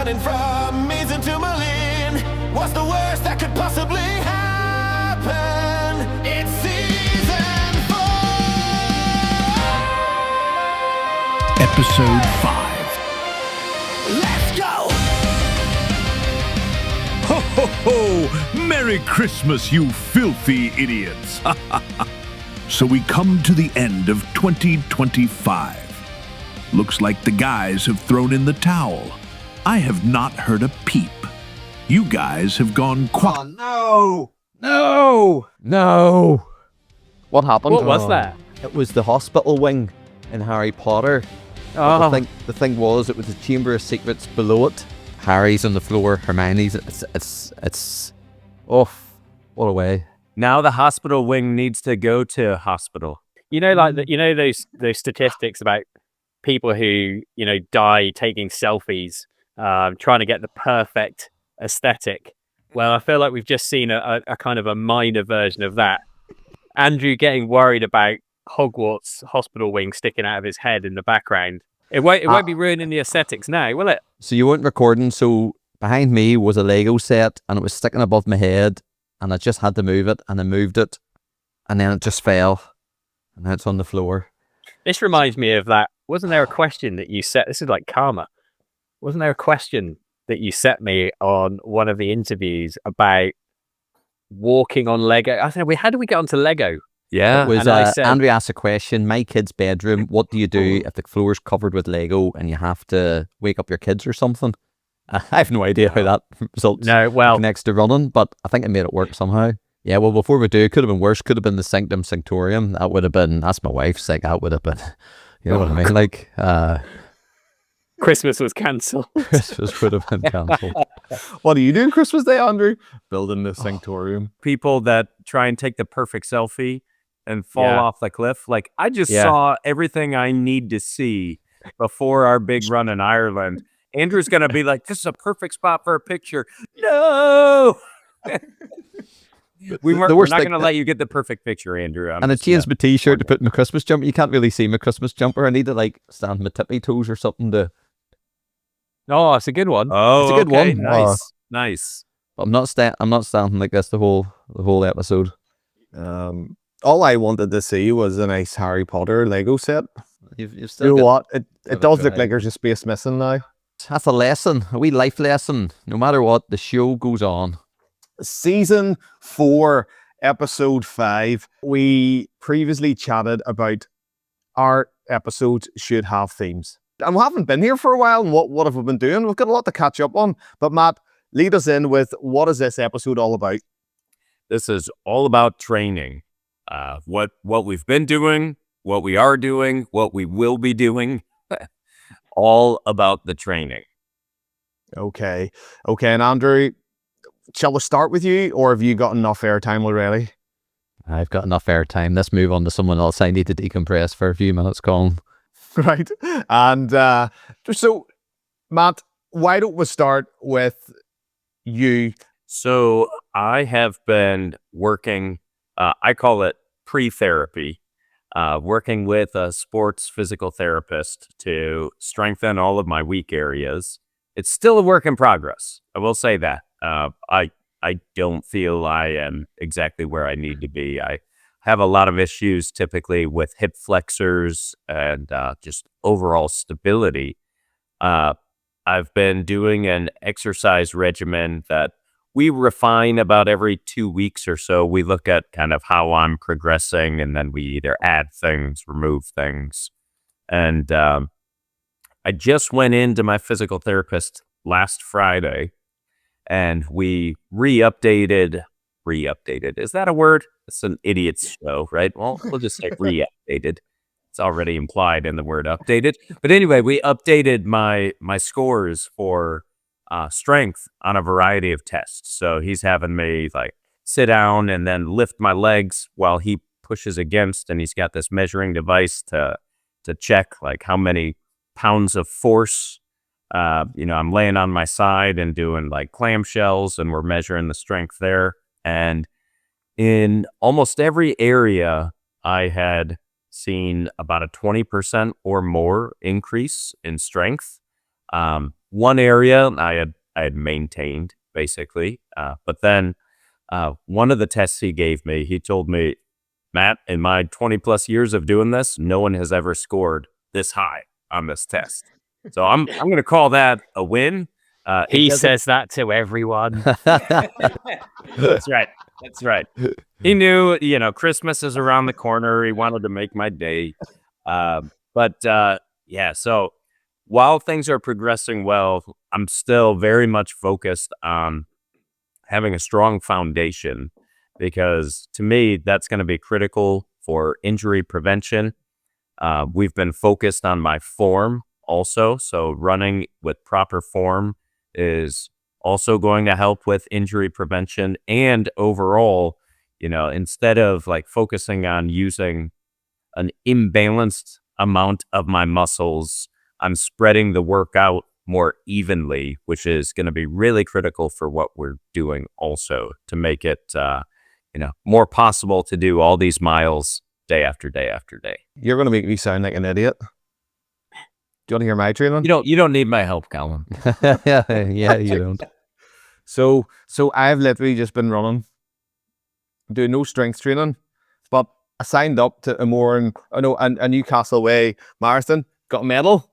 running from Mason to Malin. What's the worst that could possibly happen? It's season 4. Episode 5. Let's go! Ho, ho, ho! Merry Christmas, you filthy idiots! So we come to the end of 2025. Looks like the guys have thrown in the towel. I have not heard a peep. You guys have gone quiet. Oh, no! What happened? What was that? It was the hospital wing in Harry Potter. Oh, The thing was, it was the Chamber of Secrets below it. Harry's on the floor, Hermione's. It's off. What a way. now the hospital wing needs to go to hospital. You know, like those statistics about people who die taking selfies, trying to get the perfect aesthetic. Well, I feel like we've just seen a kind of a minor version of that. Andrew getting worried about Hogwarts hospital wing sticking out of his head in the background. It won't be ruining the aesthetics now, will it? So you weren't recording, so behind me was a Lego set, and it was sticking above my head, and I just had to move it, and I moved it, and then it just fell, and now it's on the floor. This reminds me of that. Wasn't there a question that you set? This is like karma. Wasn't there a question that you set me on one of the interviews about walking on Lego? I don't know. How did we get onto Lego? Yeah, it was, and I said, Andrew asked a question, my kid's bedroom, what do you do if the floor's covered with Lego and you have to wake up your kids or something? I have no idea how that results connects to running, but I think I made it work somehow. Yeah, well, before we do, it could have been worse. Could have been the Sanctum Sanctorium. That would have been, that's my wife's, like, that would have been, you know what I mean? Like, Christmas was cancelled. Christmas would have been cancelled. What are you doing Christmas Day, Andrew? Building the sanctorium. People that try and take the perfect selfie and fall off the cliff. Like, I just Yeah. saw everything I need to see before our big run in Ireland. Andrew's going to be like, this is a perfect spot for a picture. No! We're not going to let you get the perfect picture, Andrew. And I changed my t-shirt to put my Christmas jumper. You can't really see my Christmas jumper. I need to, like, stand my tippy toes or something to... Oh, it's a good one. Oh, It's a good okay. one. Nice. Nice. I'm not standing like this the whole episode. All I wanted to see was a nice Harry Potter Lego set. You've still You know got- what? It Give it does a look try. like there's a space missing now. That's a lesson, a wee life lesson. No matter what, the show goes on. Season 4, episode 5. We previously chatted about our episodes should have themes. And we haven't been here for a while, and what have we been doing? We've got a lot to catch up on. But Matt, lead us in with what is this episode all about? This is all about training. What we've been doing, what we are doing, what we will be doing. All about the training. Okay, and Andrew, shall we start with you, or have you got enough airtime already? I've got enough airtime. Let's move on to someone else. I need to decompress for a few minutes, Colin. Right. And so, Matt, why don't we start with you? So I have been working, I call it pre-therapy, working with a sports physical therapist to strengthen all of my weak areas. It's still a work in progress. I will say that. I don't feel I am exactly where I need to be. I have a lot of issues typically with hip flexors and just overall stability. I've been doing an exercise regimen that we refine about every 2 weeks or so. We look at kind of how I'm progressing, and then we either add things, remove things. And I just went into my physical therapist last Friday, and we re-updated. Is that a word? It's an idiot's show, right? Well, we'll just say re-updated. It's already implied in the word updated. But anyway, we updated my scores for strength on a variety of tests. So he's having me like sit down and then lift my legs while he pushes against, and he's got this measuring device to check like how many pounds of force. I'm laying on my side and doing like clamshells, and we're measuring the strength there. And in almost every area, I had seen about a 20% or more increase in strength. One area I had maintained basically, but then one of the tests he gave me, he told me, Matt, in my 20 plus years of doing this, no one has ever scored this high on this test. So I'm going to call that a win. He says that to everyone. That's right. That's right. He knew, Christmas is around the corner. He wanted to make my day. Yeah, so while things are progressing well, I'm still very much focused on having a strong foundation, because to me, that's going to be critical for injury prevention. We've been focused on my form also. So running with proper form is also going to help with injury prevention. And overall, instead of like focusing on using an imbalanced amount of my muscles, I'm spreading the work out more evenly, which is going to be really critical for what we're doing also, to make it, more possible to do all these miles day after day after day. You're going to make me sound like an idiot. Do you want to hear my training? You don't need my help, Colin. Yeah, you don't. So I've literally just been running, doing no strength training, but I signed up to a Newcastle Way marathon, got a medal,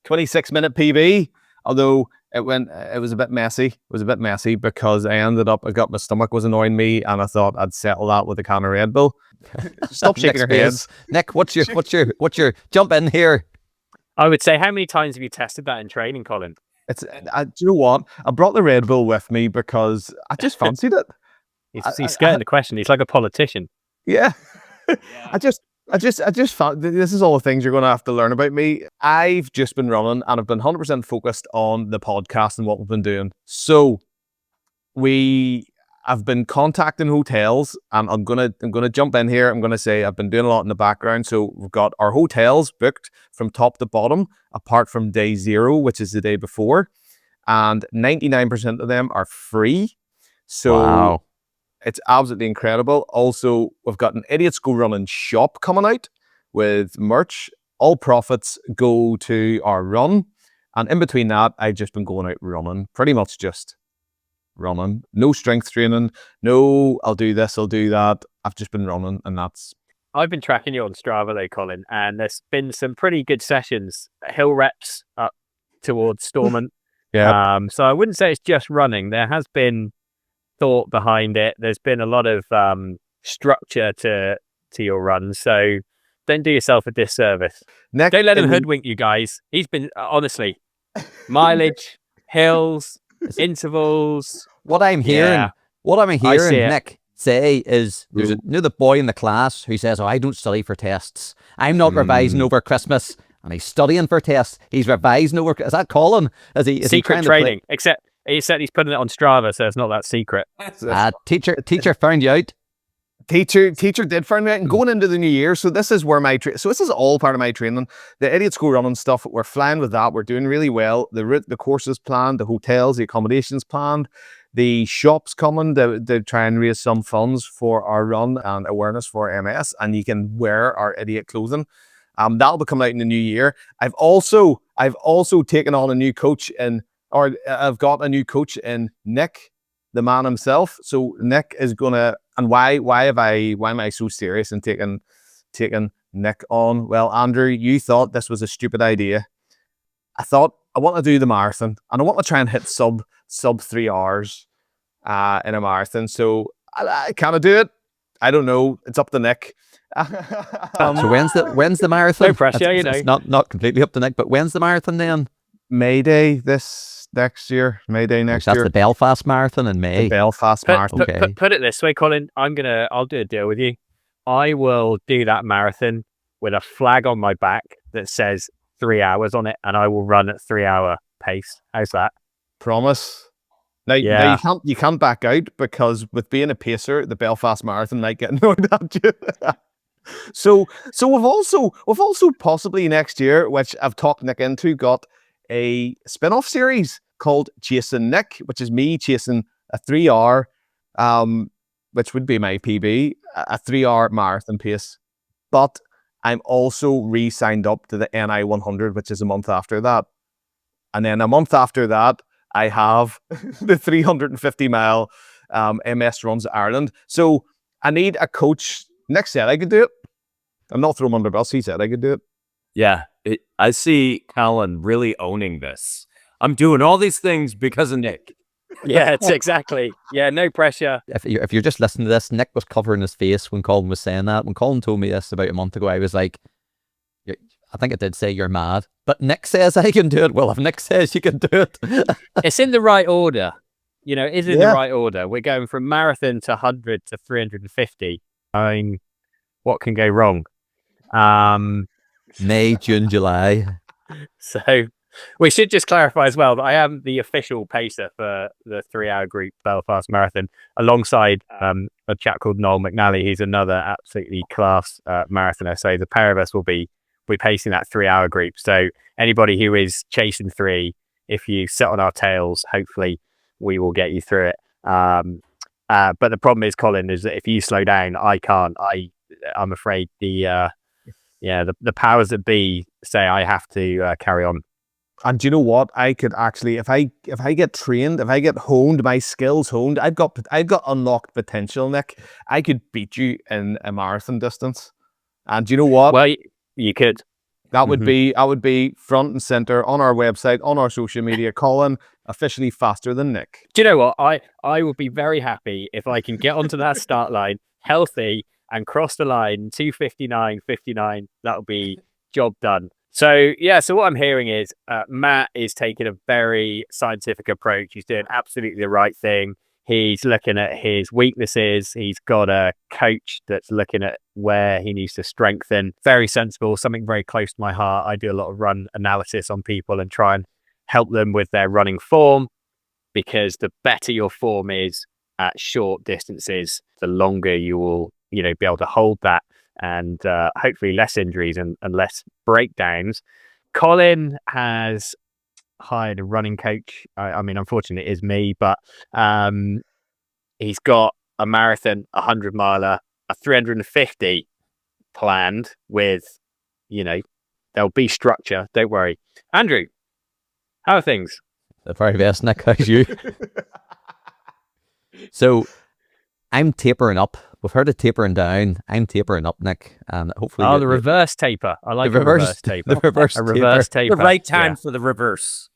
26-minute PB, although it was a bit messy. It was a bit messy because I got my stomach was annoying me, and I thought I'd settle that with a can of Red Bull. Stop shaking your head. Nick, what's your jump in here? I would say, how many times have you tested that in training, Colin? Do you know what? I brought the Red Bull with me because I just fancied it. He's skirting the question. He's like a politician. Yeah. I just found this is all the things you're going to have to learn about me. I've just been running, and I've been 100% focused on the podcast and what we've been doing. So I've been contacting hotels, and I'm gonna jump in here. I'm gonna say I've been doing a lot in the background. So we've got our hotels booked from top to bottom, apart from day 0, which is the day before, and 99% of them are free. So wow. It's absolutely incredible. Also, we've got an Idiots Go Running shop coming out with merch. All profits go to our run, and in between that, I've just been going out running, pretty much just running. No strength training. No, I'll do this, I'll do that. I've just been running, and that's... I've been tracking you on Strava though, Colin, and there's been some pretty good sessions, hill reps up towards Stormont. Yeah. So I wouldn't say it's just running. There has been thought behind it. There's been a lot of structure to your run. So don't do yourself a disservice. Next, don't let him hoodwink you guys. He's been, honestly, mileage, hills, intervals. What I'm hearing, Nick, say is there's the boy in the class who says, "Oh, I don't study for tests. I'm not revising over Christmas," and he's studying for tests. He's revising over. Is that Colin? Is secret he training? Except he's putting it on Strava, so it's not that secret. Teacher found you out. Teacher did find me out, and going into the new year. So this is where so this is all part of my training. The Idiots Go Running stuff, we're flying with that. We're doing really well. The route, the courses planned, the hotels, the accommodations planned, the shops coming to try and raise some funds for our run and awareness for MS, and you can wear our idiot clothing. That'll be coming out in the new year. I've also taken on a new coach I've got a new coach in Nick, the man himself. So Nick is gonna, and why am I so serious in taking Nick on? Well, Andrew, you thought this was a stupid idea. I thought I want to do the marathon, and I want to try and hit sub 3 hours in a marathon. So can I do it? I don't know. It's up to Nick. So when's the marathon? No pressure, It's not completely up to Nick, but when's the marathon then? May Day next year. That's the Belfast Marathon in May. The Belfast Marathon. Okay. Put it this way, Colin. I'll do a deal with you. I will do that marathon with a flag on my back that says 3 hours on it, and I will run at 3 hour pace. How's that? Promise. Now you can't back out, because with being a pacer, the Belfast Marathon might get annoyed at you. So we've also possibly next year, which I've talked Nick into, got a spin-off series called Chasing Nick, which is me chasing a 3 hour, which would be my PB, a 3 hour marathon pace. But I'm also re-signed up to the NI 100, which is a month after that. And then a month after that, I have the 350-mile MS Runs Ireland. So I need a coach. Nick said I could do it. I'm not throwing him under the bus. He said I could do it. Yeah, I see Colin really owning this. I'm doing all these things because of Nick. Yeah, it's exactly. Yeah, no pressure. If you're just listening to this, Nick was covering his face when Colin was saying that. When Colin told me this about a month ago, I was like, I think it did say you're mad. But Nick says I can do it. Well, if Nick says you can do it. It's in the right order. You know, it's in the right order. We're going from marathon to 100 to 350. I mean, what can go wrong? May, June, July. So we should just clarify as well that I am the official pacer for the 3-hour group Belfast Marathon alongside a chap called Noel McNally. He's another absolutely class marathoner. So the pair of us will be pacing that 3-hour group. So anybody who is chasing 3, if you sit on our tails, hopefully we will get you through it. But the problem is, Colin, is that if you slow down, I can't. I'm afraid the powers that be say I have to carry on. And do you know what? I could actually, if I get trained, if I get honed, my skills honed, I've got unlocked potential, Nick. I could beat you in a marathon distance. And do you know what? Well, you could. That would be front and center on our website, on our social media. Colin, officially faster than Nick. Do you know what? I would be very happy if I can get onto that start line healthy and cross the line 2:59:59. That'll be job done. So what I'm hearing is Matt is taking a very scientific approach. He's doing absolutely the right thing. He's looking at his weaknesses. He's got a coach that's looking at where he needs to strengthen. Very sensible, something very close to my heart. I do a lot of run analysis on people and try and help them with their running form, because the better your form is at short distances, the longer you will, be able to hold that, and hopefully less injuries and less breakdowns. Colin has hired a running coach. I mean, unfortunately, it is me, but he's got a marathon, a 100-miler, a 350 planned with, there'll be structure. Don't worry. Andrew, how are things? The very best, Nick. How's you? So I'm tapering up. We've heard of tapering down. I'm tapering up, Nick, and hopefully. The reverse taper. I like the reverse taper. The reverse a reverse taper. The right time for the reverse.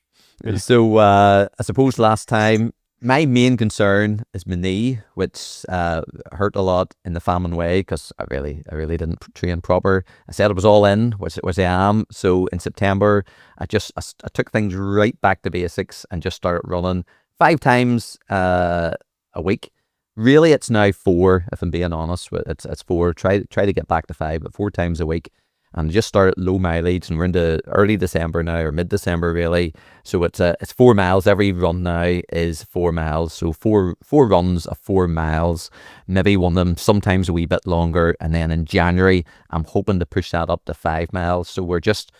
So I suppose last time my main concern is my knee, which hurt a lot in the famine way because I really didn't train proper. I said it was all in, which I am. So in September, I took things right back to basics and just started running 5 times a week. Really, it's now 4, if I'm being honest. It's 4. Try to get back to 5, but 4 times a week. And just started low mileage, and we're into early December now, or mid-December really. So it's 4 miles. Every run now is 4 miles. So four runs of 4 miles. Maybe one of them sometimes a wee bit longer. And then in January, I'm hoping to push that up to 5 miles. So we're just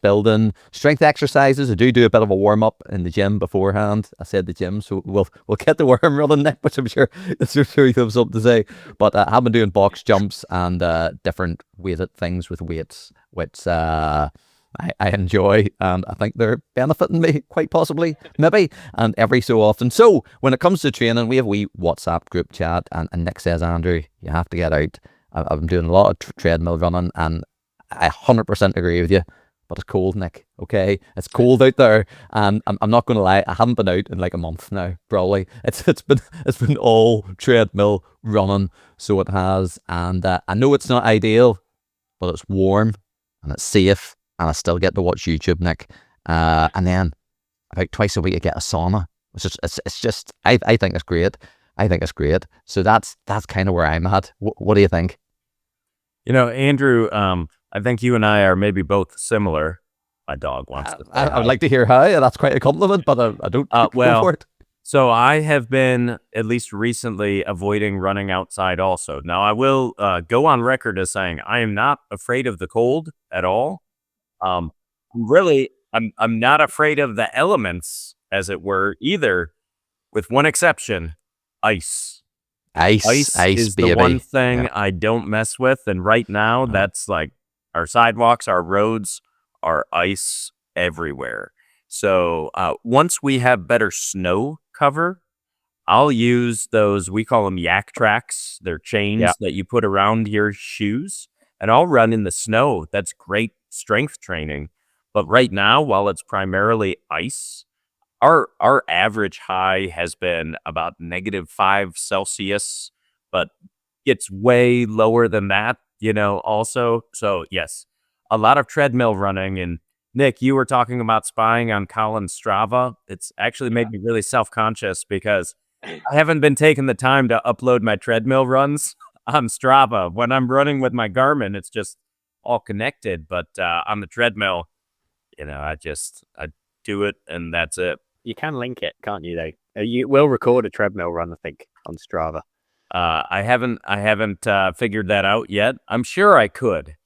building strength exercises. I do a bit of a warm up in the gym beforehand. I said the gym, so we'll get the worm running, Nick, which I'm sure you have something to say. But I have been doing box jumps and different weighted things with weights, which I enjoy, and I think they're benefiting me quite possibly, maybe, and every so often. So when it comes to training, we have a wee WhatsApp group chat, and Nick says, Andrew, you have to get out. I'm doing a lot of treadmill running, and I 100% agree with you. But it's cold, Nick, okay? It's cold out there, and I'm not going to lie, I haven't been out in like a month now, probably. It's been all treadmill running, so it has. And I know it's not ideal, but it's warm, and it's safe, and I still get to watch YouTube, Nick. And then about twice a week I get a sauna. It's just, I think it's great. I think it's great. So that's kind of where I'm at. What do you think? Andrew, I think you and I are maybe both similar. My dog wants to. I would like to hear how. That's quite a compliment, but I don't go for it. So I have been, at least recently, avoiding running outside also. Now, I will go on record as saying I am not afraid of the cold at all. I'm not afraid of the elements, as it were, either, with one exception, ice. Ice is baby. The one thing I don't mess with. And right now, that's like, our sidewalks, our roads are ice everywhere. So once we have better snow cover, I'll use those, we call them yak tracks. They're chains that you put around your shoes, and I'll run in the snow. That's great strength training. But right now, while it's primarily ice, our average high has been about -5 Celsius, but it's way lower than that, also. So yes, a lot of treadmill running. And Nick, you were talking about spying on Colin's Strava. It's actually made me really self-conscious because I haven't been taking the time to upload my treadmill runs on Strava. When I'm running with my Garmin, it's just all connected. But on the treadmill, I do it and that's it. You can link it, can't you, though? You will record a treadmill run, I think, on Strava. I haven't figured that out yet. I'm sure I could.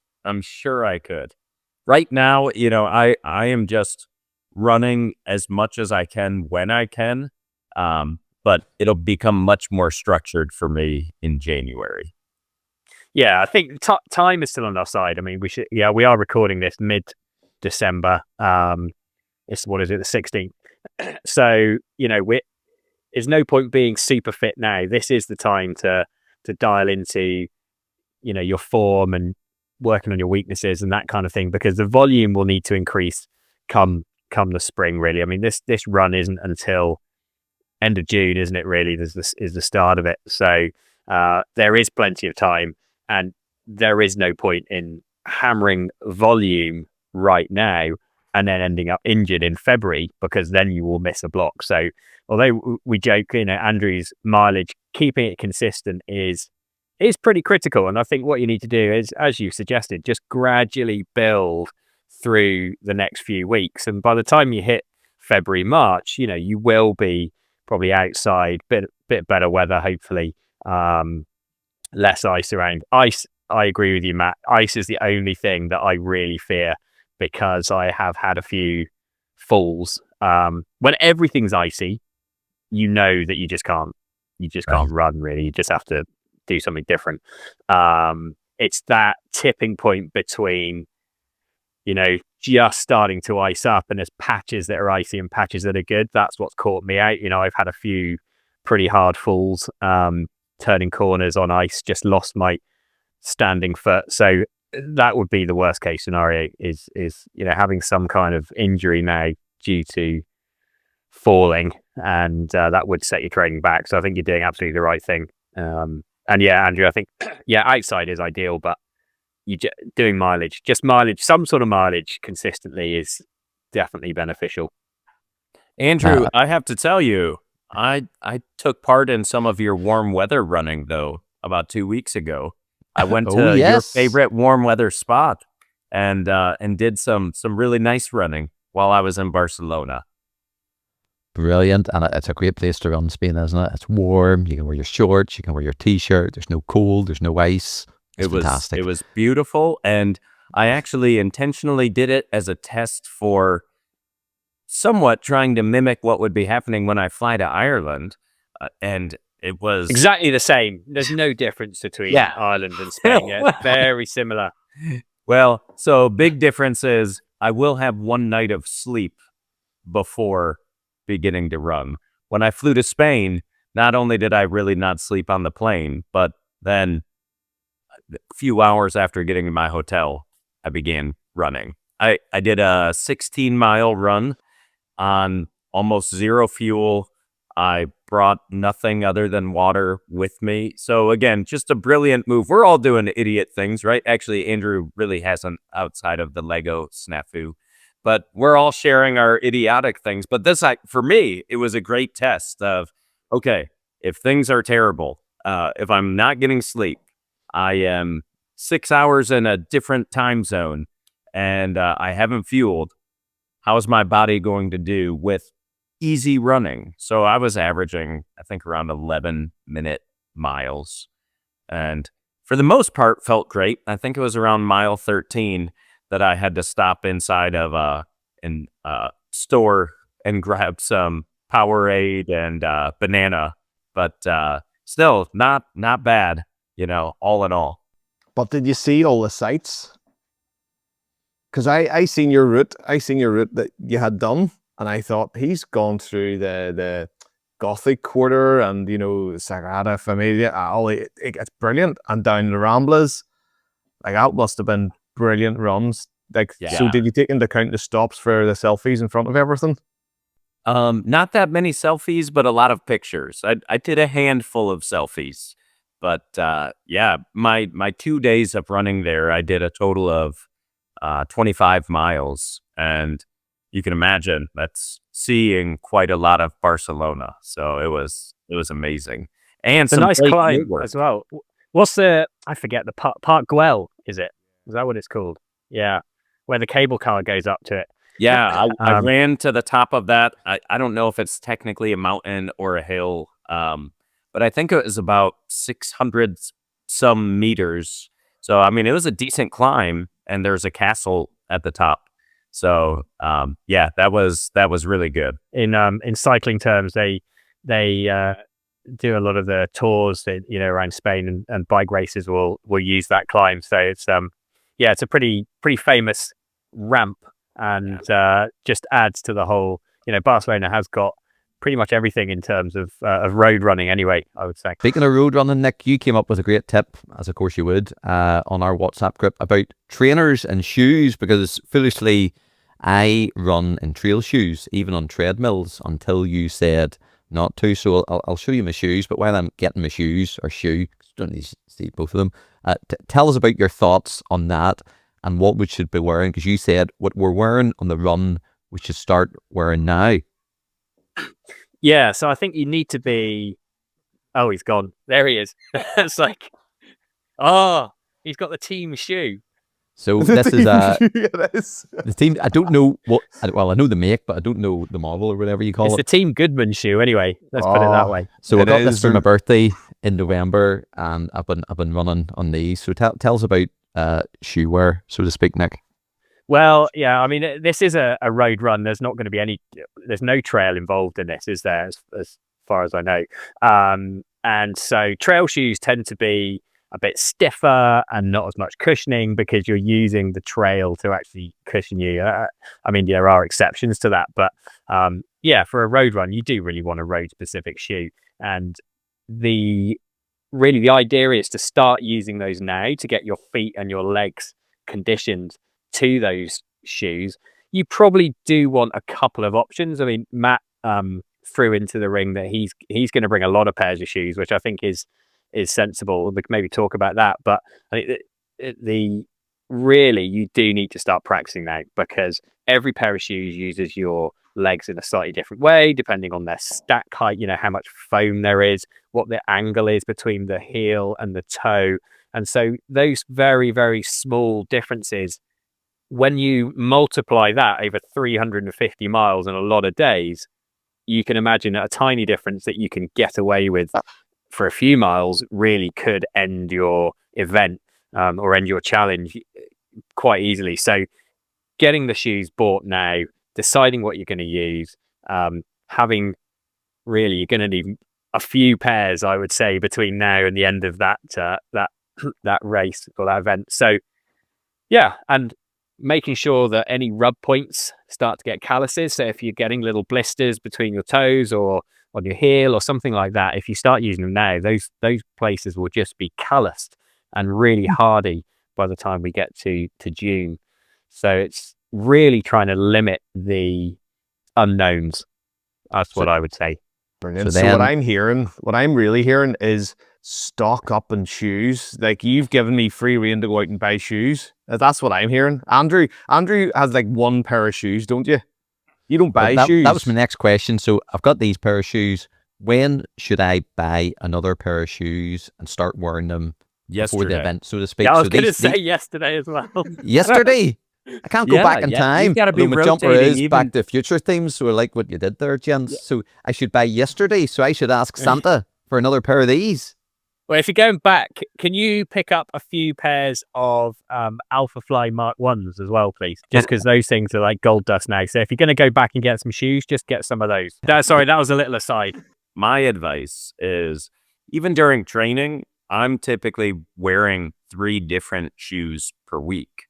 Right now, I am just running as much as I can when I can. But it'll become much more structured for me in January. Yeah, I think time is still on our side. I mean, we are recording this mid-December. It's, what is it, the 16th? So, there's no point being super fit now. This is the time to dial into, your form and working on your weaknesses and that kind of thing, because the volume will need to increase come the spring, really. I mean, this run isn't until end of June, isn't it, really? Is the start of it. So there is plenty of time, and there is no point in hammering volume right now and then ending up injured in February, because then you will miss a block. So although we joke, Andrew's mileage, keeping it consistent is pretty critical. And I think what you need to do is, as you suggested, just gradually build through the next few weeks. And by the time you hit February, March, you will be probably outside, bit better weather, hopefully, less ice around. Ice, I agree with you, Matt. Ice is the only thing that I really fear, because I have had a few falls. When everything's icy, that you just can't run, really. You just have to do something different. It's that tipping point between, just starting to ice up, and there's patches that are icy and patches that are good. That's what's caught me out. I've had a few pretty hard falls, turning corners on ice, just lost my standing foot. So that would be the worst case scenario, is having some kind of injury now due to falling, and that would set your training back. So I think you're doing absolutely the right thing. And yeah, Andrew, I think outside is ideal, but doing some sort of mileage consistently is definitely beneficial. Andrew, I have to tell you, I took part in some of your warm weather running, though, about 2 weeks ago. I went to your favorite warm weather spot and did some really nice running while I was in Barcelona. Brilliant. And it's a great place to run, Spain, isn't it? It's warm. You can wear your shorts. You can wear your t-shirt. There's no cold. There's no ice. It's fantastic. It was beautiful. And I actually intentionally did it as a test for somewhat trying to mimic what would be happening when I fly to Ireland. And it was exactly the same. There's no difference between Ireland and Spain. Yeah, it's very similar. Well, so big difference is I will have one night of sleep before beginning to run. When I flew to Spain, not only did I really not sleep on the plane, but then a few hours after getting to my hotel, I began running. I did a 16-mile run on almost zero fuel. I brought nothing other than water with me. So again, just a brilliant move. We're all doing idiot things, right? Actually, Andrew really hasn't, outside of the Lego snafu. But we're all sharing our idiotic things. But this, for me, it was a great test of, okay, if things are terrible, if I'm not getting sleep, I am 6 hours in a different time zone, and I haven't fueled, how is my body going to do with easy running? So I was averaging, I think, around 11-minute miles. And for the most part, felt great. I think it was around mile 13 that I had to stop inside of a store and grab some Powerade and banana. But still, not bad, all in all. But did you see all the sights? Because I seen your route that you had done, and I thought he's gone through the Gothic Quarter and Sagrada Familia. It's brilliant, and down the Ramblas, like that must have been brilliant runs. Like, so did you take into account the stops for the selfies in front of everything? Not that many selfies, but a lot of pictures. I did a handful of selfies, but yeah, my 2 days of running there, I did a total of 25 miles, and you can imagine that's seeing quite a lot of Barcelona. So it was amazing, and It's a some nice great climb road work. as well. What's the, I forget, the Park Güell, is it? Is that what it's called? Yeah, where the cable car goes up to it. Yeah, I ran to the top of that. I don't know if it's technically a mountain or a hill, but I think it was about 600 some meters. So, I mean, it was a decent climb, and there's a castle at the top. So, yeah, that was really good. In cycling terms, they do a lot of the tours that, around Spain, and bike races will use that climb. So it's it's a pretty famous ramp, and just adds to the whole. Barcelona has got pretty much everything in terms of road running anyway, I would say. Speaking of road running, Nick, you came up with a great tip, as of course you would, on our WhatsApp group about trainers and shoes, because foolishly I run in trail shoes, even on treadmills, until you said not to. So I'll show you my shoes, but while I'm getting my shoes, or shoe, don't need to see both of them, tell us about your thoughts on that and what we should be wearing, because you said what we're wearing on the run, we should start wearing now. Yeah, so I think you need to be... Oh, he's gone. There he is. It's like, he's got the team shoe. So this is It is. the team. I don't know what. Well, I know the make, but I don't know the model or whatever you call It's it. the Team Goodman shoe, anyway. Let's put it that way. So I It got this is. for my birthday in November, and I've been running on these. So tell us about shoe wear, so to speak, Nick. Well, yeah, I mean, this is a road run. There's not going to be there's no trail involved in this, is there, as far as I know? And so trail shoes tend to be a bit stiffer and not as much cushioning, because you're using the trail to actually cushion you. I mean, there are exceptions to that, but for a road run, you do really want a road specific shoe. And the idea is to start using those now to get your feet and your legs conditioned to those shoes. You probably do want a couple of options. I mean, Matt threw into the ring that he's going to bring a lot of pairs of shoes, which I think is sensible. We can maybe talk about that, but I think you do need to start practicing now, because every pair of shoes uses your legs in a slightly different way depending on their stack height, how much foam there is, what the angle is between the heel and the toe. And so those very, very small differences, when you multiply that over 350 miles in a lot of days, you can imagine a tiny difference that you can get away with for a few miles really could end your event, or end your challenge quite easily. So getting the shoes bought now, deciding what you're going to use, you're going to need a few pairs, I would say, between now and the end of that race or that event. So yeah, and making sure that any rub points start to get calluses. So if you're getting little blisters between your toes or on your heel or something like that, if you start using them now, those places will just be calloused and really hardy by the time we get to June. So it's really trying to limit the unknowns. That's what I would say. Brilliant. So what I'm really hearing is stock up on shoes. Like, you've given me free rein to go out and buy shoes. That's what I'm hearing. Andrew has like one pair of shoes, don't you? You don't buy shoes. That was my next question. So I've got these pair of shoes. When should I buy another pair of shoes and start wearing them before the event, so to speak? Yeah, I was going to say yesterday as well. Yesterday? I can't go back in time. You got to be my jumper is rotating Back to the Future themes, so I like what you did there, gents. Yeah. So I should buy yesterday. So I should ask Santa for another pair of these. Well, if you're going back, can you pick up a few pairs of Alpha Fly Mark 1s as well, please? Just because those things are like gold dust now. So if you're going to go back and get some shoes, just get some of those. Sorry, that was a little aside. My advice is, even during training, I'm typically wearing 3 different shoes per week.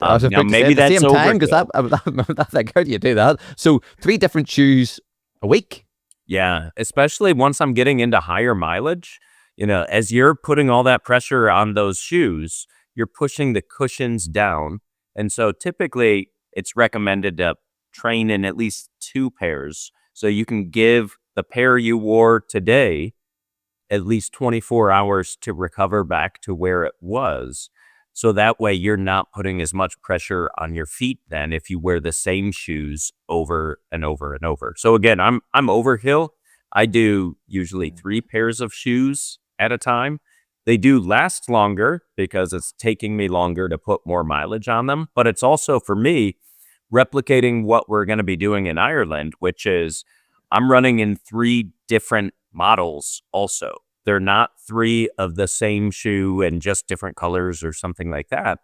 I was Now, about to say maybe at the that's same time, because overkill. that's like, how do you do that? So 3 different shoes a week. Yeah, especially once I'm getting into higher mileage, as you're putting all that pressure on those shoes, you're pushing the cushions down. And so typically it's recommended to train in at least 2 pairs. So you can give the pair you wore today at least 24 hours to recover back to where it was. So that way you're not putting as much pressure on your feet then if you wear the same shoes over and over and over. So again, I'm overkill. I do usually 3 pairs of shoes at a time. They do last longer because it's taking me longer to put more mileage on them, but it's also for me replicating what we're going to be doing in Ireland, which is I'm running in 3 different models also. They're not 3 of the same shoe and just different colors or something like that.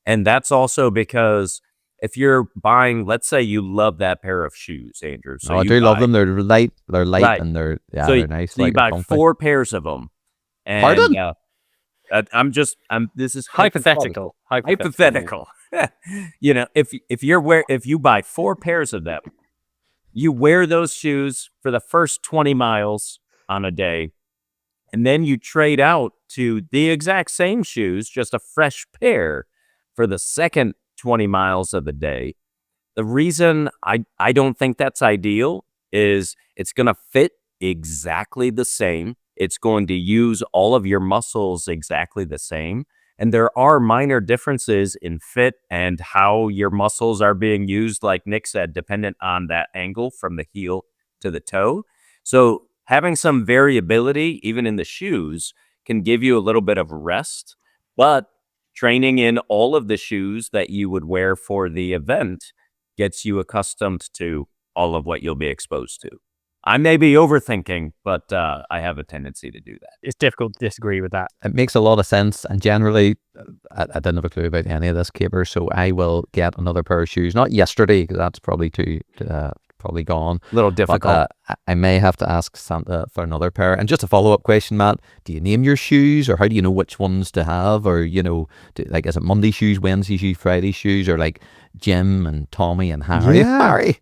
And that's also because if you're buying, let's say you love that pair of shoes, Andrew. So I you do love buy- them. They're light, Right. and they're so, they're nice. so you light and buy comfy. 4 pairs of them. And, Pardon? this is Hypothetical. hypothetical. If you buy 4 pairs of them, you wear those shoes for the first 20 miles on a day, and then you trade out to the exact same shoes, just a fresh pair for the second 20 miles of the day. The reason I don't think that's ideal is it's going to fit exactly the same. It's going to use all of your muscles exactly the same. And there are minor differences in fit and how your muscles are being used, like Nick said, dependent on that angle from the heel to the toe. So having some variability, even in the shoes, can give you a little bit of rest. But training in all of the shoes that you would wear for the event gets you accustomed to all of what you'll be exposed to. I may be overthinking, but I have a tendency to do that. It's difficult to disagree with that. It makes a lot of sense, and generally, I didn't have a clue about any of this, Caper, so I will get another pair of shoes. Not yesterday, because that's probably probably gone. A little difficult. But, I may have to ask Santa for another pair. And just a follow-up question, Matt, do you name your shoes, or how do you know which ones to have? Or, is it Monday shoes, Wednesday shoes, Friday shoes, or like Jim and Tommy and Harry? Yeah. Harry.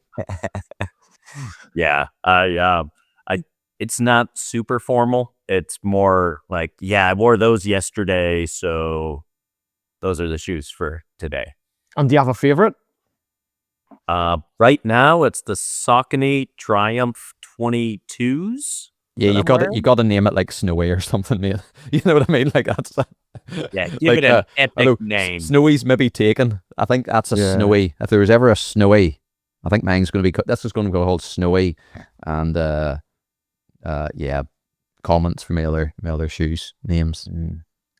Yeah, it's not super formal. It's more like, I wore those yesterday, so those are the shoes for today. And do you have a favorite? Right now it's the Saucony Triumph 22s. Yeah, that you got to name it like Snowy or something, mate. You know what I mean? Like that's give like, it an I know epic name. Snowy's maybe taken. I think that's a Yeah. Snowy. If there was ever a Snowy, I think mine's going to be. This is going to go called Snowy, and comments for my other shoes names.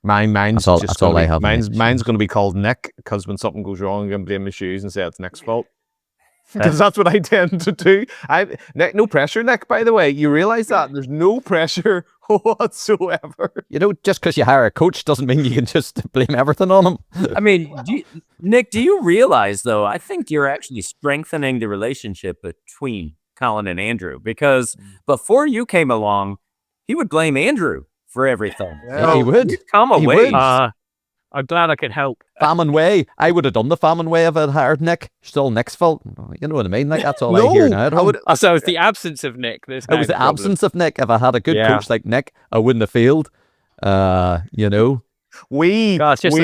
Mine's That's all- just that's all gonna I be, have, mate. mine's going to be called Nick, because when something goes wrong, I'm going to blame my shoes and say it's Nick's fault. Because that's what I tend to do. Nick, no pressure, Nick, by the way. You realize that? There's no pressure whatsoever. Just because you hire a coach doesn't mean you can just blame everything on him. I mean, Nick, do you realize, though, I think you're actually strengthening the relationship between Colin and Andrew, because before you came along, he would blame Andrew for everything. Yeah, he would. You've come a He ways. would. I'm glad I could help. Famine Way. I would have done the Famine Way if I'd hired Nick. Still Nick's fault. You know what I mean? Like that's all No, I hear now. At home. So it's the absence of Nick. It was the absence of Nick. If I had a good Yeah. coach like Nick, I wouldn't have failed. God, it's just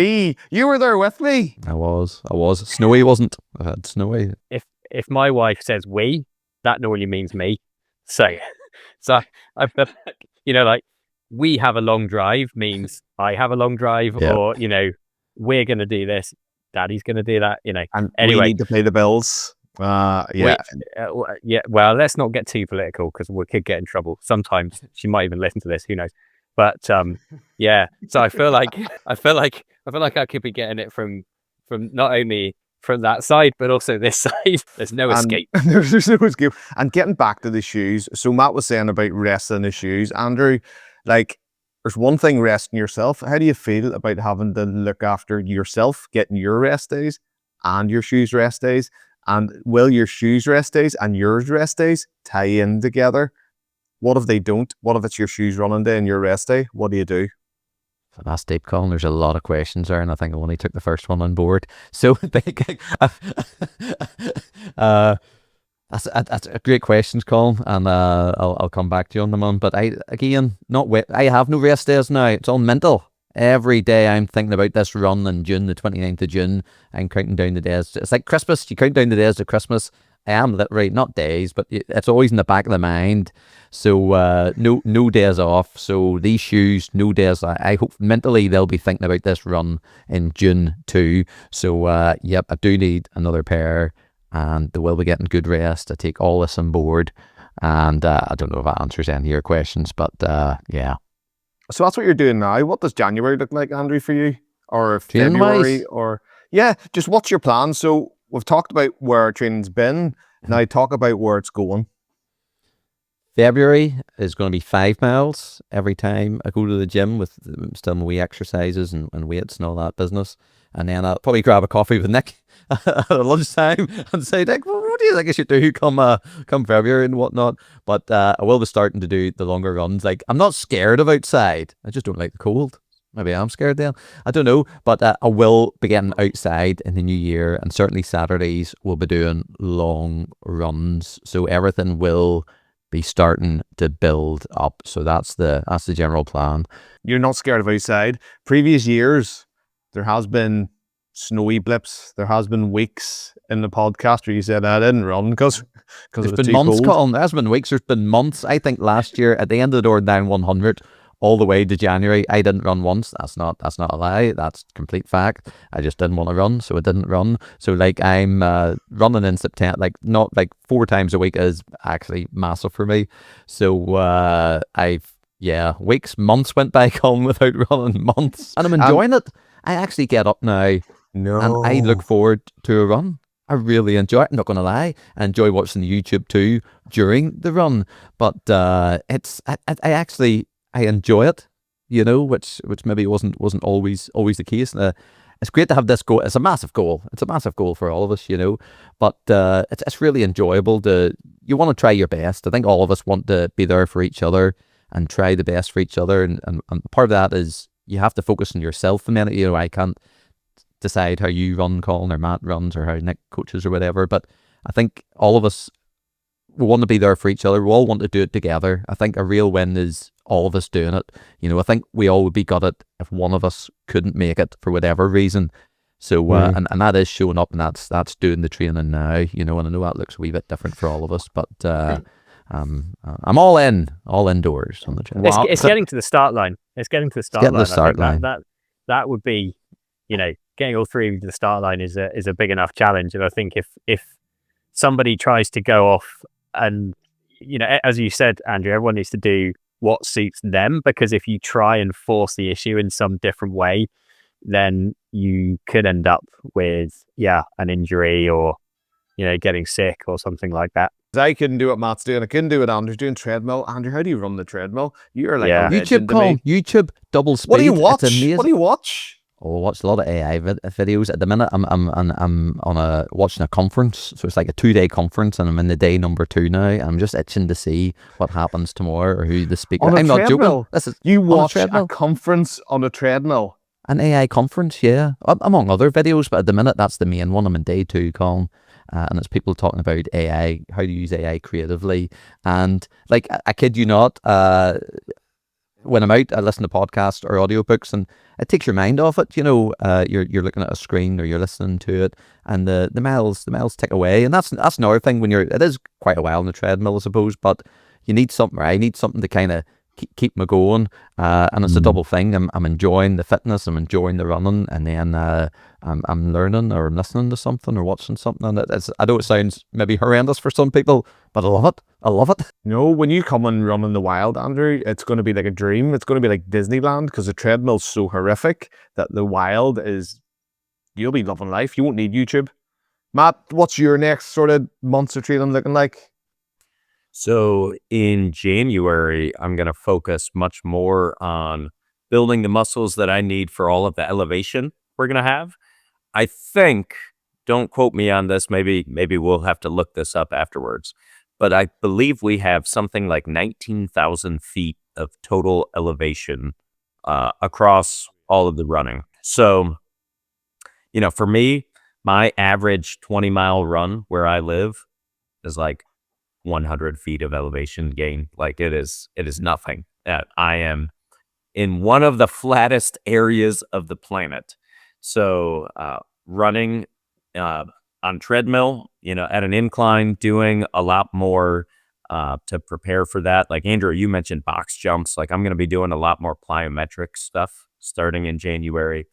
You were there with me. I was. Snowy wasn't. I had Snowy. if my wife says we, that normally means me. So I feel like we have a long drive means I have a long drive, Yeah. or we're gonna do this, Daddy's gonna do that. And we Anyway. need to pay the bills. Yeah. Well, let's not get too political because we could get in trouble. Sometimes she might even listen to this. Who knows? But yeah. So I feel like I could be getting it from not only from that side but also this side. There's no escape. There's no escape. And getting back to the shoes. So Matt was saying about resting the shoes. Andrew, like, there's one thing resting yourself. How do you feel about having to look after yourself, getting your rest days and your shoes rest days? And will your shoes rest days and yours rest days tie in together? What if they don't? What if it's your shoes running day and your rest day? What do you do? That's deep, Colin. There's a lot of questions there, and I think I only took the first one on board. So, that's a great questions, Colin, and I'll come back to you on them on. But I have no rest days now. It's all mental. Every day I'm thinking about this run in June, the 29th of June. I'm counting down the days. It's like Christmas. You count down the days to Christmas. I am literally, not days, but it's always in the back of the mind. So no days off. So these shoes, no days. I hope mentally they'll be thinking about this run in June too. So yep, I do need another pair, and they will be getting good rest. I take all this on board, and I don't know if that answers any of your questions, but yeah. So that's what you're doing now. What does January look like, Andrew, for you? Or Training-wise? February? Or yeah, just what's your plan? So we've talked about where our training's been. Now talk about where it's going. February is going to be 5 miles every time I go to the gym with still my wee exercises and weights and all that business. And then I'll probably grab a coffee with Nick at lunchtime and say, Nick, what do you think I should do come February and whatnot? But I will be starting to do the longer runs. Like, I'm not scared of outside. I just don't like the cold. Maybe I'm scared then. I don't know. But I will be getting outside in the new year, and certainly Saturdays we'll be doing long runs. So everything will be starting to build up. So that's the general plan. You're not scared of outside. Previous years, there has been snowy blips. There has been weeks in the podcast where you said I didn't run because it was There's been too months, cold. Colin. There's been weeks. There's been months. I think last year at the end of the door down 100, all the way to January, I didn't run once. That's not a lie. That's complete fact. I just didn't want to run, so I didn't run. So like I'm running in September, like not like 4 times a week is actually massive for me. So weeks, months went by, Colin, without running, months, and I'm enjoying it. I actually get up now, and I look forward to a run. I really enjoy it. I'm not going to lie. I enjoy watching YouTube too during the run, but I enjoy it, you know, which maybe wasn't always the case. It's great to have this goal. It's a massive goal. It's a massive goal for all of us, you know. But it's really enjoyable you want to try your best. I think all of us want to be there for each other and try the best for each other. And part of that is you have to focus on yourself a minute. You know, I can't decide how you run, Colin, or Matt runs, or how Nick coaches or whatever. But I think all of us, we want to be there for each other. We all want to do it together. I think a real win is all of us doing it. You know, I think we all would be gutted if one of us couldn't make it for whatever reason. So, and that is showing up, and that's doing the training now, you know, and I know that looks a wee bit different for all of us, but I'm all indoors on the training. It's getting to the start line. It's getting to the start line. The start line. That would be, you know, getting all 3 to the start line is a big enough challenge. And I think if somebody tries to go off and, you know, as you said, Andrew, everyone needs to do what suits them, because if you try and force the issue in some different way, then you could end up with, an injury or, you know, getting sick or something like that. I couldn't do what Matt's doing. I couldn't do what Andrew's doing. Treadmill. Andrew, how do you run the treadmill? You're like a legend YouTube, to me. Colin. YouTube, double speed. What do you watch? It's amazing. What do you watch? Oh, I watch a lot of AI videos at the minute. I'm on watching a conference, so it's like a 2-day conference, and I'm in the day number 2 now. I'm just itching to see what happens tomorrow or who the speaker. On a I'm not treadmill? joking. You watch a a conference on a treadmill? An AI conference, yeah, among other videos, but at the minute that's the main one. I'm in day 2, Colin, and it's people talking about AI, how to use AI creatively, and like I kid you not, when I'm out, I listen to podcasts or audiobooks, and it takes your mind off it. You know, you're looking at a screen or you're listening to it, and the miles tick away, and that's another thing when it is quite a while on the treadmill, I suppose, but you need something. I need something to kind of keep me going, and it's a double thing. I'm enjoying the fitness, I'm enjoying the running, and then I'm learning or listening to something or watching something. And I know it sounds maybe horrendous for some people, but I love it. I love it. You know, when you come and run in the wild, Andrew, it's going to be like a dream. It's going to be like Disneyland, because the treadmill's so horrific that the wild you'll be loving life. You won't need YouTube. Matt, what's your next sort of months of training looking like? So in January, I'm going to focus much more on building the muscles that I need for all of the elevation we're going to have. I think, don't quote me on this, maybe we'll have to look this up afterwards, but I believe we have something like 19,000 feet of total elevation across all of the running. So, for me, my average 20-mile run where I live is like 100 feet of elevation gain. Like it is nothing. I am in one of the flattest areas of the planet. So running on treadmill, at an incline, doing a lot more to prepare for that. Like Andrew, you mentioned box jumps. Like I'm going to be doing a lot more plyometric stuff starting in January.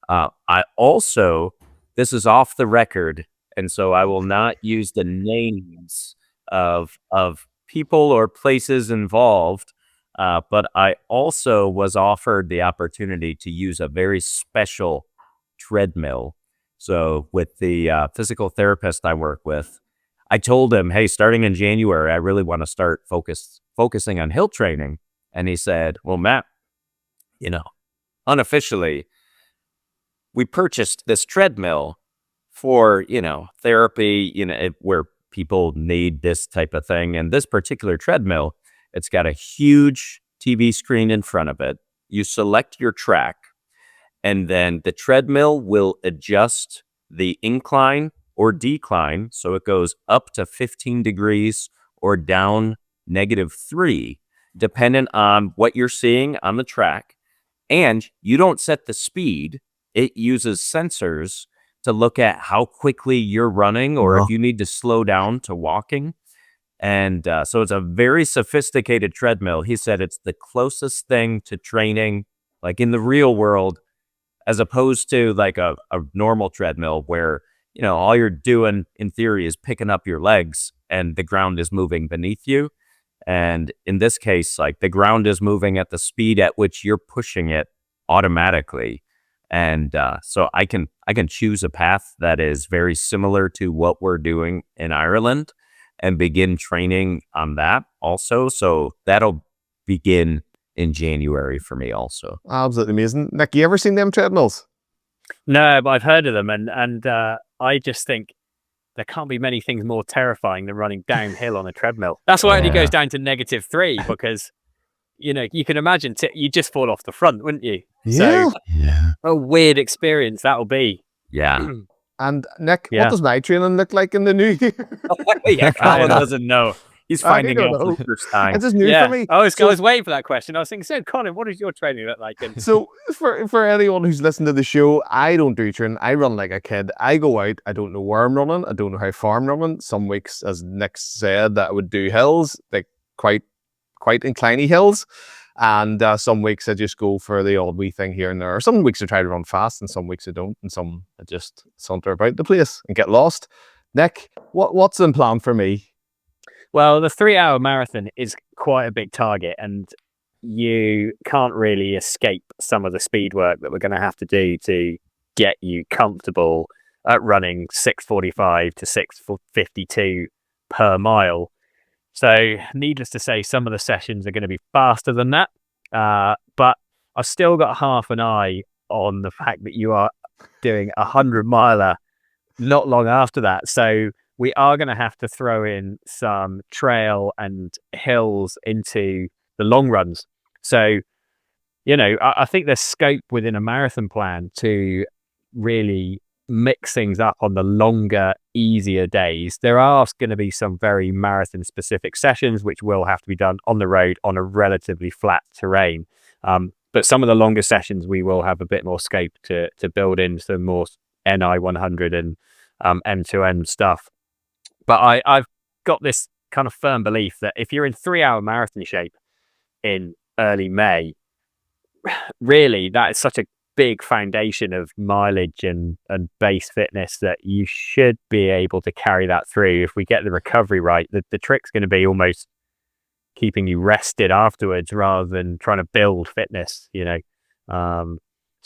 I also, this is off the record, and so I will not use the names of people or places involved. But I also was offered the opportunity to use a very special treadmill. So with the physical therapist I work with, I told him, hey, starting in January, I really want to start focusing on hill training. And he said, well, Matt, unofficially, we purchased this treadmill for, therapy, where people need this type of thing. And this particular treadmill, it's got a huge TV screen in front of it. You select your track, and then the treadmill will adjust the incline or decline. So it goes up to 15 degrees or down -3, dependent on what you're seeing on the track. And you don't set the speed. It uses sensors to look at how quickly you're running or if you need to slow down to walking. And so it's a very sophisticated treadmill. He said it's the closest thing to training, like in the real world, as opposed to like a normal treadmill where, all you're doing in theory is picking up your legs and the ground is moving beneath you. And in this case, like the ground is moving at the speed at which you're pushing it automatically. And so I can choose a path that is very similar to what we're doing in Ireland and begin training on that also. So that'll begin in January for me also. Absolutely amazing. Nick, you ever seen them treadmills? No, but I've heard of them, and I just think there can't be many things more terrifying than running downhill on a treadmill. That's why it only goes down to -3, because you can imagine you just fall off the front, wouldn't you? Yeah. So, a weird experience that'll be. Yeah. And Nick, what does my training look like in the new year? Yeah, Colin doesn't know. He's finding out for the first time. It's just new for me. I was waiting for that question. I was thinking, so Colin, what does your training look like? So for anyone who's listened to the show, I don't do training. I run like a kid. I go out. I don't know where I'm running. I don't know how far I'm running. Some weeks, as Nick said, that I would do hills, like quite incliney hills. And some weeks I just go for the odd wee thing here and there. Some weeks I try to run fast, and some weeks I don't. And some I just saunter about the place and get lost. Nick, what's in plan for me? Well, the 3-hour marathon is quite a big target, and you can't really escape some of the speed work that we're going to have to do to get you comfortable at running 6:45 to 6:52 per mile. So needless to say, some of the sessions are going to be faster than that. But I've still got half an eye on the fact that you are doing a 100-miler not long after that. So we are going to have to throw in some trail and hills into the long runs. So, I think there's scope within a marathon plan to really mix things up on the longer, easier days. There are going to be some very marathon specific sessions which will have to be done on the road on a relatively flat terrain. But some of the longer sessions we will have a bit more scope to build in some more NI 100 and M2M stuff. But I've got this kind of firm belief that if you're in 3-hour marathon shape in early May, really that is such a big foundation of mileage and base fitness that you should be able to carry that through. If we get the recovery right, the trick's going to be almost keeping you rested afterwards rather than trying to build fitness, so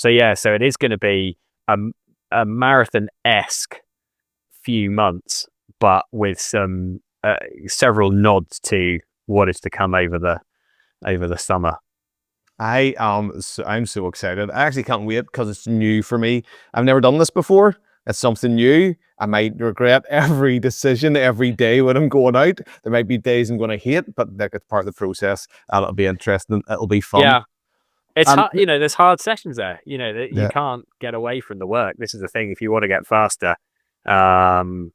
it is going to be a marathon-esque few months, but with some several nods to what is to come over the summer. I'm so excited. I actually can't wait because it's new for me. I've never done this before. It's something new. I might regret every decision every day when I'm going out. There might be days I'm going to hate, but it's part of the process, and it'll be interesting. It'll be fun. Yeah, It's hard, there's hard sessions there. That you Yeah. can't get away from the work. This is the thing. If you want to get faster, and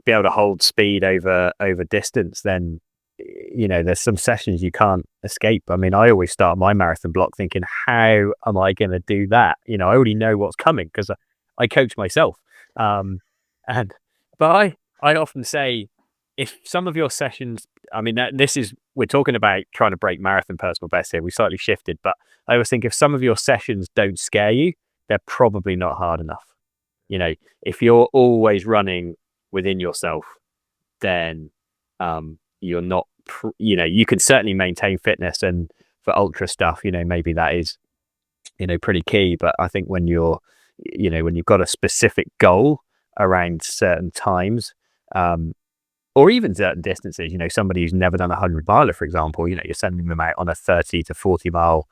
be able to hold speed over distance, then there's some sessions you can't escape. I mean, I always start my marathon block thinking, how am I going to do that? I already know what's coming because I coach myself. But I often say, if some of your sessions, I mean, we're talking about trying to break marathon personal best here. We slightly shifted, but I always think if some of your sessions don't scare you, they're probably not hard enough. If you're always running within yourself, then you're not, you can certainly maintain fitness, and for ultra stuff, maybe that is, pretty key. But I think when you're, when you've got a specific goal around certain times, or even certain distances, somebody who's never done a 100-miler, for example, you're sending them out on a 30 to 40-mile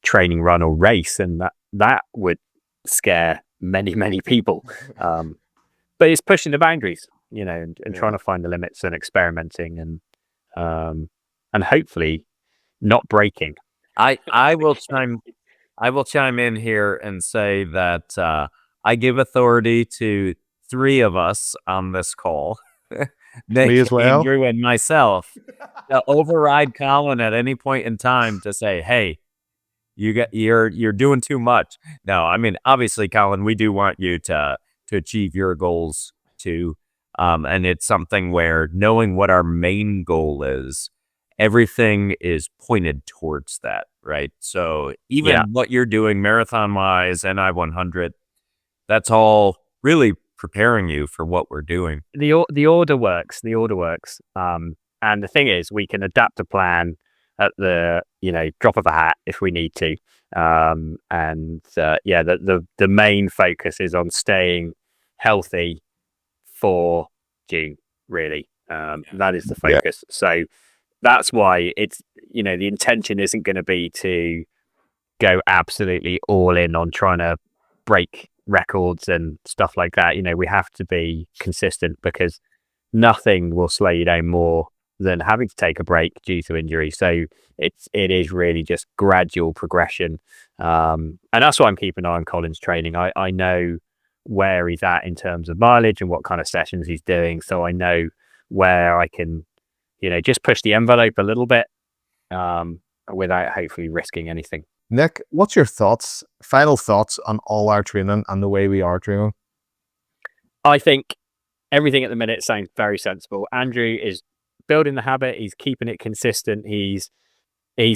training run or race, and that would scare many people. But it's pushing the boundaries, and trying to find the limits and experimenting and hopefully not breaking. I will chime in here and say that I give authority to 3 of us on this call. Nick, Me as well. Andrew, and myself, to override Colin at any point in time to say, "Hey, you're doing too much." No, I mean, obviously, Colin, we do want you to achieve your goals too, and it's something where knowing what our main goal is, everything is pointed towards that, right? So even what you're doing marathon wise and I-100, that's all really preparing you for what we're doing. The order works. And the thing is, we can adapt a plan at the drop of a hat if we need to. The main focus is on staying healthy for June, really. That is the focus. So that's why it's, the intention isn't going to be to go absolutely all in on trying to break records and stuff like that. We have to be consistent, because nothing will slow you down more than having to take a break due to injury. So it is really just gradual progression. And that's why I'm keeping an eye on Colin's training. I know where he's at in terms of mileage and what kind of sessions he's doing. So I know where I can, just push the envelope a little bit without hopefully risking anything. Nick, what's your final thoughts on all our training and the way we are training? I think everything at the minute sounds very sensible. Andrew is building the habit. He's keeping it consistent. He's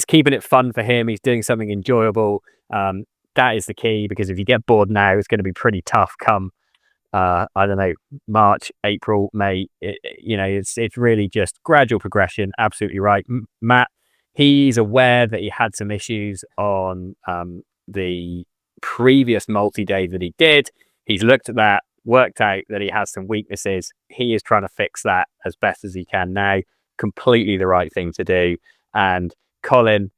keeping it fun for him. He's doing something enjoyable. That is the key, because if you get bored now, it's going to be pretty tough come, I don't know, March, April, May. It's really just gradual progression. Absolutely right. Matt, he's aware that he had some issues on the previous multi-day that he did. He's looked at that, worked out that he has some weaknesses. He is trying to fix that as best as he can now. Completely the right thing to do. And Colin,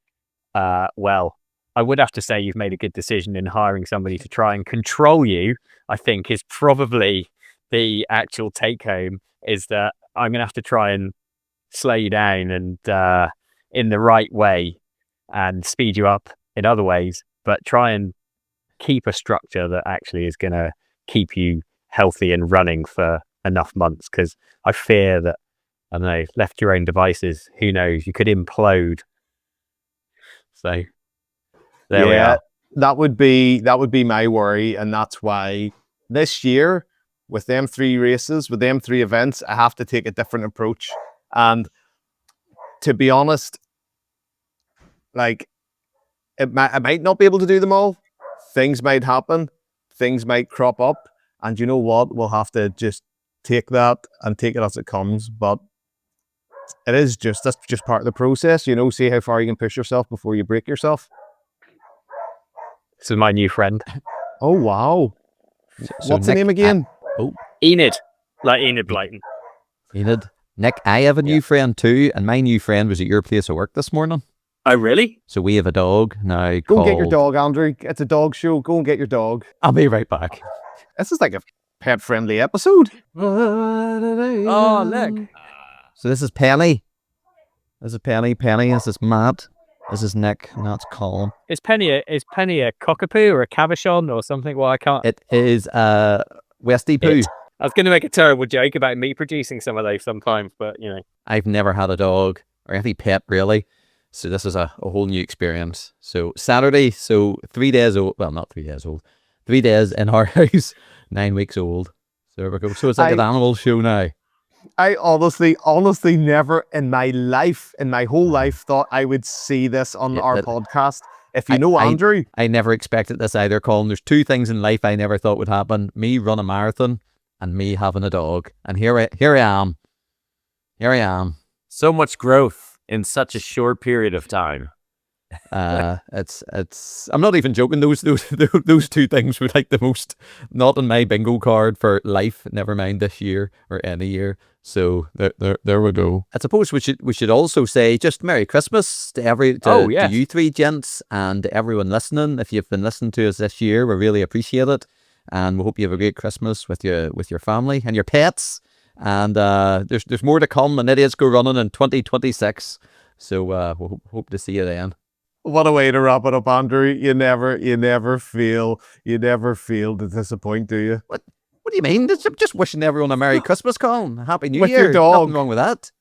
well, I would have to say you've made a good decision in hiring somebody to try and control you. I think is probably the actual take home, is that I'm going to have to try and slow you down and in the right way, and speed you up in other ways, but try and keep a structure that actually is going to keep you healthy and running for enough months. Because I fear that, I don't know, left to your own devices, who knows, you could implode. So there we are. That would be my worry, and that's why this year, with them 3 races, with them 3 events, I have to take a different approach. And to be honest, like, I might not be able to do them all. Things might happen. Things might crop up. And you know what? We'll have to just take that and take it as it comes. But that's just part of the process. See how far you can push yourself before you break yourself. This is my new friend. Oh, wow. So What's the name again? Enid. Like Enid Blyton. Enid. Nick, I have a new friend too, and my new friend was at your place of work this morning. Oh, really? So we have a dog now. Go and get your dog, Andrew. It's a dog show. Go and get your dog. I'll be right back. This is like a pet-friendly episode. Oh, look. So this is Penny. This is Penny. This is Matt. This is Nick, and that's Colin. Is Penny a cockapoo or a cabochon or something? Well, I can't. It is Westy Poo. I was going to make a terrible joke about me producing some of those sometimes, but you know. I've never had a dog or any pet really, so this is a whole new experience. So Saturday, so 3 days old. Well, not 3 days old. 3 days in our house, 9 weeks old. So there we go. So it's like an animal show now. I honestly never in my whole life thought I would see this on our podcast. If you know Andrew. I never expected this either, Colin. There's two things in life I never thought would happen. Me run a marathon and me having a dog. And here I am. Here I am. So much growth in such a short period of time. It's I'm not even joking. Those two things were like the most not on my bingo card for life, never mind this year or any year. So there we go. I suppose we should also say just Merry Christmas to you three gents and everyone listening. If you've been listening to us this year, we really appreciate it, and we hope you have a great Christmas with your family and your pets. And there's more to come, and Idiots Go Running in 2026. So we'll hope to see you then. What a way to wrap it up, Andrew. You never feel to disappoint, do you? What do you mean? Just wishing everyone a Merry Christmas, Colin. Happy New With Year. your dog. Nothing wrong with that.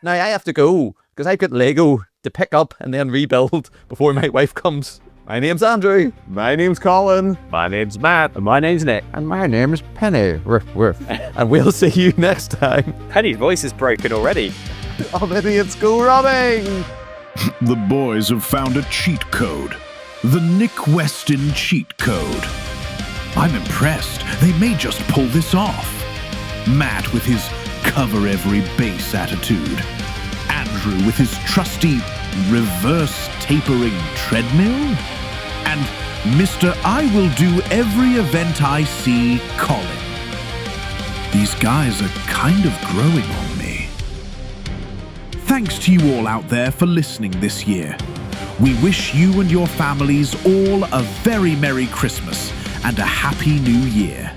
Now I have to go because I've got Lego to pick up and then rebuild before my wife comes. My name's Andrew. My name's Colin. My name's Matt. And my name's Nick. And my name's Penny. Woof. And we'll see you next time. Penny's voice is broken already. On Idiots Go Running. The boys have found a cheat code. The Nick Weston cheat code. I'm impressed. They may just pull this off. Matt with his cover every base attitude. Andrew with his trusty reverse tapering treadmill. And Mr. I will do every event I see, Colin. These guys are kind of growing on me. Thanks to you all out there for listening this year. We wish you and your families all a very Merry Christmas and a Happy New Year.